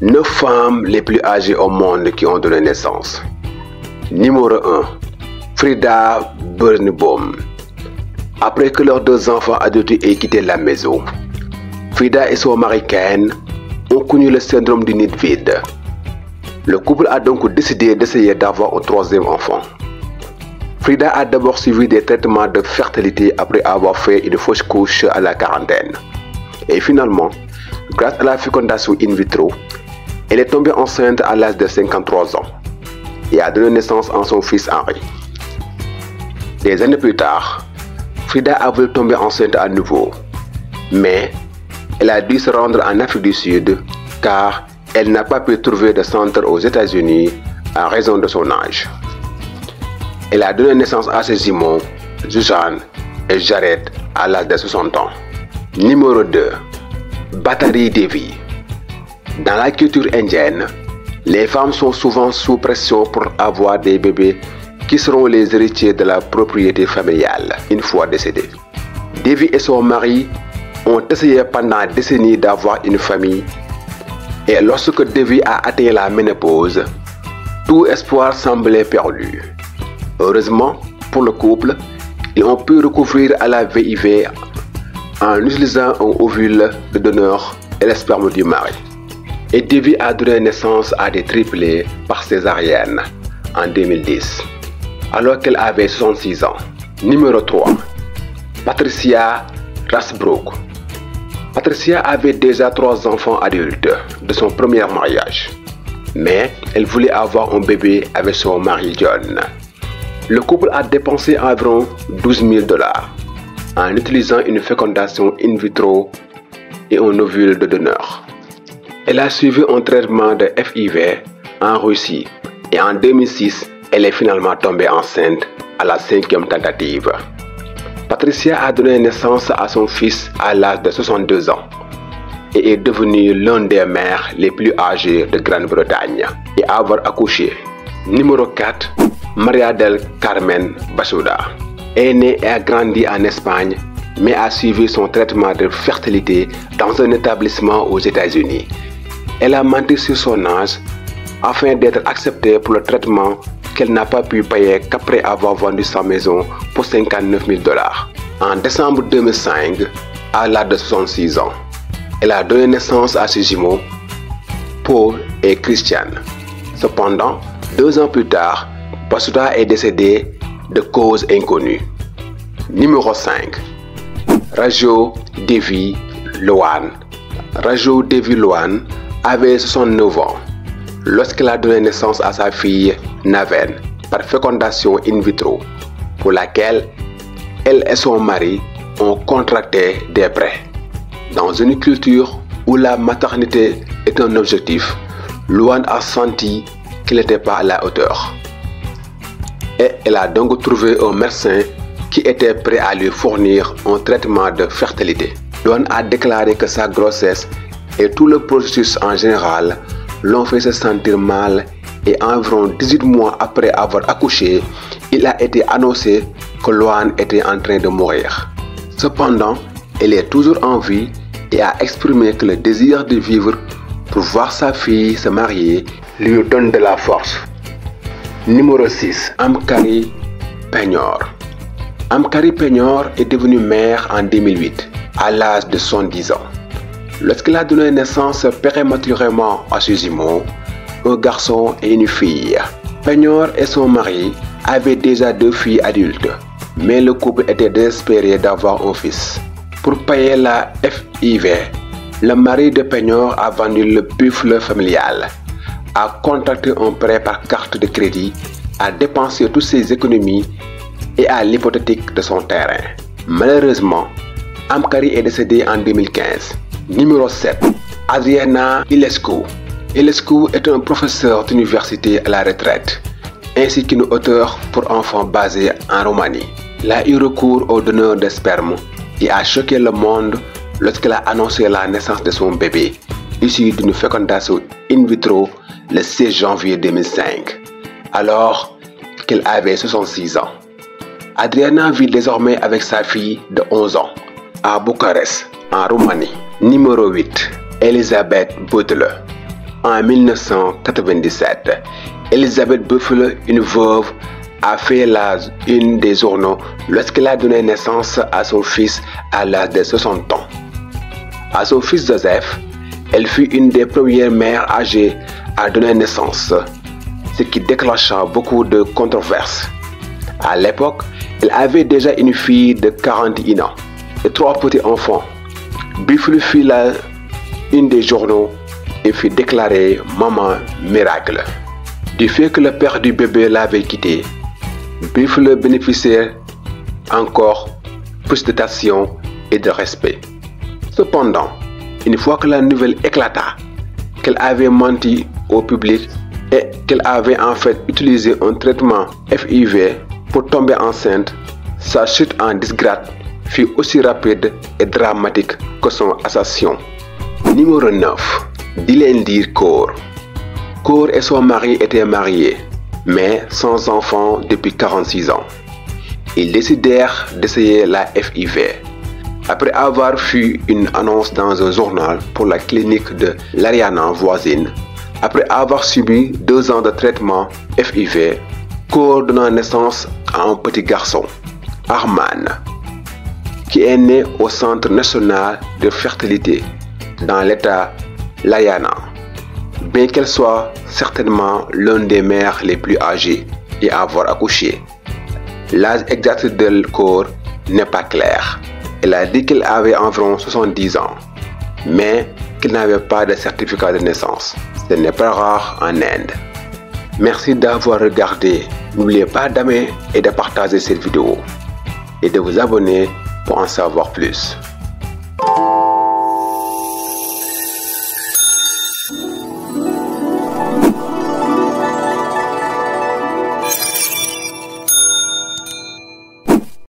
Neuf femmes les plus âgées au monde qui ont donné naissance. Numéro 1. Frida Birnbaum. Après que leurs 2 enfants adultes aient quitté la maison, Frida et son mari Ken ont connu le syndrome du nid vide. Le couple a donc décidé d'essayer d'avoir un 3e enfant. Frida a d'abord suivi des traitements de fertilité après avoir fait une fausse couche à la quarantaine. Et finalement, grâce à la fécondation in vitro, elle est tombée enceinte à l'âge de 53 ans et a donné naissance à son fils Henry. Des années plus tard, Frida a voulu tomber enceinte à nouveau, mais elle a dû se rendre en Afrique du Sud car elle n'a pas pu trouver de centre aux États-Unis en raison de son âge. Elle a donné naissance à ses jumeaux, Suzanne et Jared, à l'âge de 60 ans. Numéro 2. Batari Devi. Dans la culture indienne, les femmes sont souvent sous pression pour avoir des bébés qui seront les héritiers de la propriété familiale une fois décédés. Devi et son mari ont essayé pendant des décennies d'avoir une famille et lorsque Devi a atteint la ménopause, tout espoir semblait perdu. Heureusement pour le couple, ils ont pu recourir à la VIV en utilisant un ovule de donneur et le sperme du mari. Et Devi a donné naissance à des triplés par césarienne en 2010, alors qu'elle avait 66 ans. Numéro 3. Patricia Rasbrook. Patricia avait déjà 3 enfants adultes de son premier mariage, mais elle voulait avoir un bébé avec son mari John. Le couple a dépensé environ $12 000 en utilisant une fécondation in vitro et un ovule de donneur. Elle a suivi un traitement de FIV en Russie et en 2006, elle est finalement tombée enceinte à la 5e tentative. Patricia a donné naissance à son fils à l'âge de 62 ans et est devenue l'un des mères les plus âgées de Grande-Bretagne et à avoir accouché. Numéro 4. Maria del Carmen Basuda est née et a grandi en Espagne, mais a suivi son traitement de fertilité dans un établissement aux États-Unis. Elle a menti sur son âge afin d'être acceptée pour le traitement qu'elle n'a pas pu payer qu'après avoir vendu sa maison pour $59 000. En décembre 2005, à l'âge de 66 ans, elle a donné naissance à ses jumeaux, Paul et Christian. Cependant, 2 ans plus tard, Basuda est décédée de cause inconnue. Numéro 5. Rajo Devi Lohan. Rajo Devi Lohan avait 69 ans lorsqu'elle a donné naissance à sa fille Naven par fécondation in vitro, pour laquelle elle et son mari ont contracté des prêts. Dans une culture où la maternité est un objectif, Lohan a senti qu'elle n'était pas à la hauteur. Et elle a donc trouvé un médecin qui était prêt à lui fournir un traitement de fertilité. Lohan a déclaré que sa grossesse et tout le processus en général l'ont fait se sentir mal et environ 18 mois après avoir accouché, il a été annoncé que Lohan était en train de mourir. Cependant, elle est toujours en vie et a exprimé que le désir de vivre pour voir sa fille se marier lui donne de la force. Numéro 6. Amkari Penyor. Amkari Penyor est devenue mère en 2008, à l'âge de 70 ans. Lorsqu'elle a donné naissance prématurément à ses jumeaux, un garçon et une fille. Penyor et son mari avaient déjà 2 filles adultes, mais le couple était désespéré d'avoir un fils. Pour payer la FIV, le mari de Penyor a vendu le buffle familial, a contracté un prêt par carte de crédit, a dépensé toutes ses économies et a l'hypothétique de son terrain. Malheureusement, Amkari est décédée en 2015. Numéro 7. Adriana Iliescu. Iliescu est un professeur d'université à la retraite, ainsi qu'une auteure pour enfants basée en Roumanie. Elle a eu recours au donneur de sperme et a choqué le monde lorsqu'elle a annoncé la naissance de son bébé, issu d'une fécondation in vitro le 16 janvier 2005. alors qu'elle avait 66 ans. Adriana vit désormais avec sa fille de 11 ans à Bucarest, en Roumanie. Numéro 8. Elisabeth Butler. En 1997, Elisabeth Butler, une veuve, a fait la une des journaux lorsqu'elle a donné naissance à son fils à l'âge de 60 ans. À son fils Joseph, elle fut une des premières mères âgées à donner naissance, ce qui déclencha beaucoup de controverses. À l'époque, elle avait déjà une fille de 41 ans et 3 petits-enfants. Butler fit la une des journaux et fut déclarée maman miracle. Du fait que le père du bébé l'avait quitté, Butler bénéficiait encore plus d'attention et de respect. Cependant, une fois que la nouvelle éclata, qu'elle avait menti au public et qu'elle avait en fait utilisé un traitement FIV pour tomber enceinte, sa chute en disgrâce fut aussi rapide et dramatique que son assassinat. Numéro 9. Dillendir Kaur. Kaur et son mari étaient mariés, mais sans enfant depuis 46 ans. Ils décidèrent d'essayer la FIV. Après avoir fait une annonce dans un journal pour la clinique de l'Ariana voisine, après avoir subi 2 ans de traitement FIV, Kaur donna naissance à un petit garçon, Arman, qui est né au Centre national de fertilité dans l'État l'Ariana, bien qu'elle soit certainement l'une des mères les plus âgées et avoir accouché. L'âge exact de Kaur n'est pas clair. Elle a dit qu'elle avait environ 70 ans, mais qu'elle n'avait pas de certificat de naissance. Ce n'est pas rare en Inde. Merci d'avoir regardé. N'oubliez pas d'aimer et de partager cette vidéo et de vous abonner pour en savoir plus.